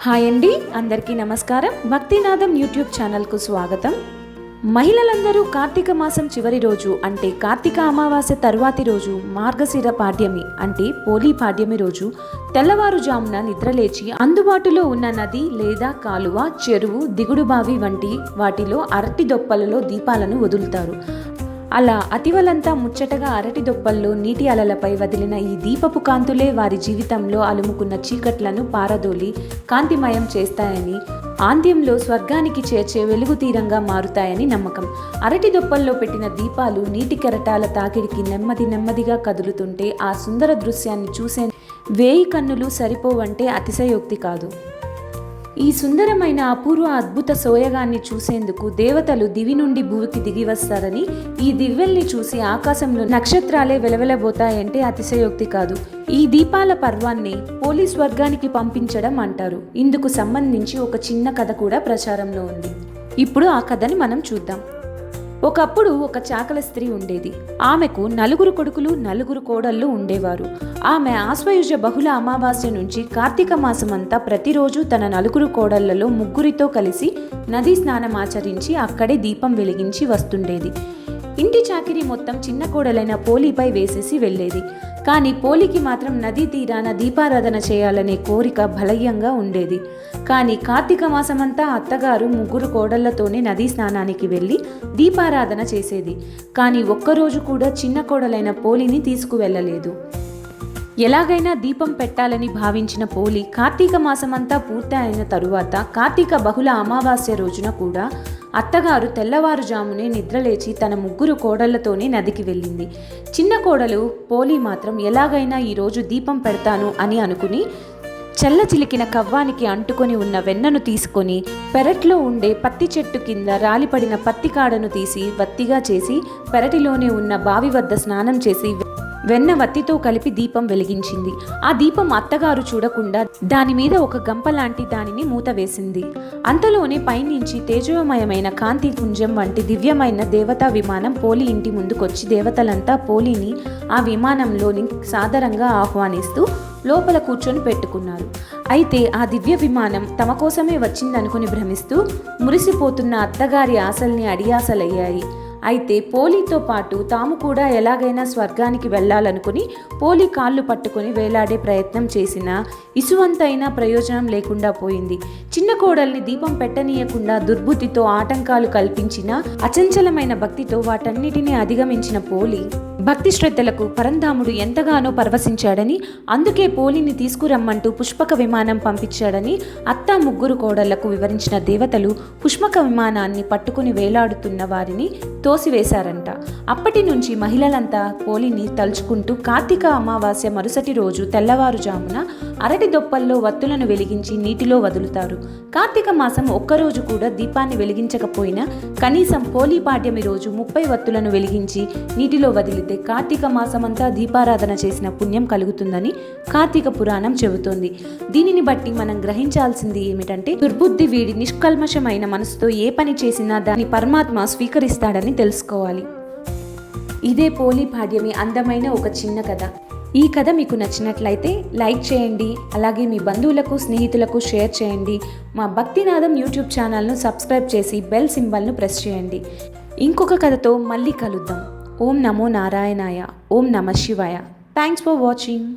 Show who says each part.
Speaker 1: Hi అండి, అందరికీ నమస్కారం. భక్తినాదం యూట్యూబ్ ఛానల్కు స్వాగతం. మహిళలందరూ కార్తీక మాసం చివరి రోజు అంటే కార్తీక అమావాస్య తరువాతి రోజు మార్గశిర పాడ్యమి అంటే పోలీ పాడ్యమి రోజు తెల్లవారుజామున నిద్రలేచి అందుబాటులో ఉన్న నది లేదా కాలువ, చెరువు, దిగుడు బావి వంటి వాటిలో అరటి దొప్పలలో దీపాలను వదులుతారు. అలా అతివలంతా ముచ్చటగా అరటి దొప్పల్లో నీటి అలలపై వదిలిన ఈ దీపపు కాంతులే వారి జీవితంలో అలుముకున్న చీకట్లను పారదోలి కాంతిమయం చేస్తాయని, ఆంత్యంలో స్వర్గానికి చేర్చే వెలుగు తీరంగా మారుతాయని నమ్మకం. అరటి దొప్పల్లో పెట్టిన దీపాలు నీటి కెరటాల తాకిడికి నెమ్మదిగా కదులుతుంటే ఆ సుందర దృశ్యాన్ని చూసే 1000 కన్నులు సరిపోవంటే అతిశయోక్తి కాదు. ఈ సుందరమైన అపూర్వ అద్భుత సోయగాన్ని చూసేందుకు దేవతలు దివి నుండి భూమికి దిగి వస్తారని, ఈ దివ్వెల్ని చూసి ఆకాశంలో నక్షత్రాలే వెలవెలబోతాయంటే అతిశయోక్తి కాదు. ఈ దీపాల పర్వాన్ని పోలీ స్వర్గానికి పంపించడం అంటారు. ఇందుకు సంబంధించి ఒక చిన్న కథ కూడా ప్రచారంలో ఉంది. ఇప్పుడు ఆ కథని మనం చూద్దాం. ఒకప్పుడు ఒక చాకల స్త్రీ ఉండేది. ఆమెకు 4 కొడుకులు 4 కోడళ్ళు ఉండేవారు. ఆమె ఆశ్వయుజ బహుళ అమావాస్య నుంచి కార్తీక మాసమంతా ప్రతిరోజు తన 4 కోడళ్లలో 3 కలిసి నదీ స్నానం ఆచరించి అక్కడే దీపం వెలిగించి వస్తుండేది. ఇంటి చాకిరి మొత్తం చిన్న కోడలైన పోలీపై వేసేసి వెళ్ళేది. కానీ పోలికి మాత్రం నదీ తీరాన దీపారాధన చేయాలనే కోరిక బలీయంగా ఉండేది. కానీ కార్తీక మాసమంతా అత్తగారు 3 కోడళ్లతోనే నదీ స్నానానికి వెళ్ళి దీపారాధన చేసేది. కానీ ఒక్కరోజు కూడా చిన్న కోడలైన పోలిని తీసుకువెళ్ళలేదు. ఎలాగైనా దీపం పెట్టాలని భావించిన పోలి కార్తీక మాసమంతా పూర్తయిన తరువాత కార్తీక బహుళ అమావాస్య రోజున కూడా అత్తగారు తెల్లవారుజామునే నిద్రలేచి తన 3 కోడళ్లతోనే నదికి వెళ్ళింది. చిన్న కోడలు పోలి మాత్రం ఎలాగైనా ఈరోజు దీపం పెడతాను అని అనుకుని చల్ల చిలికిన కవ్వానికి అంటుకొని ఉన్న వెన్నను తీసుకొని పెరట్లో ఉండే పత్తి చెట్టు కింద రాలిపడిన పత్తి కాడను తీసి వత్తిగా చేసి పెరటిలోనే ఉన్న బావి వద్ద స్నానం చేసి వెన్న వత్తితో కలిపి దీపం వెలిగించింది. ఆ దీపం అత్తగారు చూడకుండా దాని మీద ఒక గంప లాంటి దానిని మూత వేసింది. అంతలోనే పైనుంచి తేజోమయమైన కాంతి పుంజం వంటి దివ్యమైన దేవతా విమానం పోలి ఇంటి ముందుకొచ్చి దేవతలంతా పోలిని ఆ విమానంలోని సాదరంగా ఆహ్వానిస్తూ లోపల కూర్చొని పెట్టుకున్నారు. అయితే ఆ దివ్య విమానం తమ కోసమే వచ్చిందనుకుని భ్రమిస్తూ మురిసిపోతున్న అత్తగారి ఆశల్ని అడియాసలయ్యాయి. అయితే పోలీతో పాటు తాము కూడా ఎలాగైనా స్వర్గానికి వెళ్ళాలనుకుని పోలీ కాళ్ళు పట్టుకొని వేలాడే ప్రయత్నం చేసినా ఇసువంతైనా ప్రయోజనం లేకుండా పోయింది. చిన్న కోడల్ని దీపం పెట్టనీయకుండా దుర్బుద్ధితో ఆటంకాలు కల్పించిన అచంచలమైన భక్తితో వాటన్నిటినీ అధిగమించిన పోలి భక్తి శ్రద్ధలకు పరంధాముడు ఎంతగానో పరవశించాడని, అందుకే పోలిని తీసుకురమ్మంటూ పుష్పక విమానం పంపించాడని అత్తా 3 కోడళ్లకు వివరించిన దేవతలు పుష్పక విమానాన్ని పట్టుకుని వేలాడుతున్న వారిని తోసివేశారంట. అప్పటి నుంచి మహిళలంతా పోలిని తలుచుకుంటూ కార్తీక అమావాస్య మరుసటి రోజు తెల్లవారుజామున అరటి దొప్పల్లో వత్తులను వెలిగించి నీటిలో వదులుతారు. కార్తీక మాసం ఒక్కరోజు కూడా దీపాన్ని వెలిగించకపోయినా కనీసం పోలీ పాడ్యమి రోజు 30 వత్తులను వెలిగించి నీటిలో వదిలితే కార్తీక మాసమంతా దీపారాధన చేసిన పుణ్యం కలుగుతుందని కార్తీక పురాణం చెబుతోంది. దీనిని బట్టి మనం గ్రహించాల్సింది ఏమిటంటే, దుర్బుద్ధి వీడి నిష్కల్మషమైన మనసుతో ఏ పని చేసినా దాని పరమాత్మ స్వీకరిస్తాడని తెలుసుకోవాలి. ఇదే పోలీ పాడ్యమి అందమైన ఒక చిన్న కథ. ఈ కథ మీకు నచ్చినట్లయితే లైక్ చేయండి, అలాగే మీ బంధువులకు స్నేహితులకు షేర్ చేయండి. మా భక్తినాదం యూట్యూబ్ ఛానల్ను సబ్స్క్రైబ్ చేసి బెల్ సింబల్ను ప్రెస్ చేయండి. ఇంకొక కథతో మళ్ళీ కలుద్దాం. ఓం నమో నారాయణాయ. ఓం నమ శివాయ. Thanks for watching.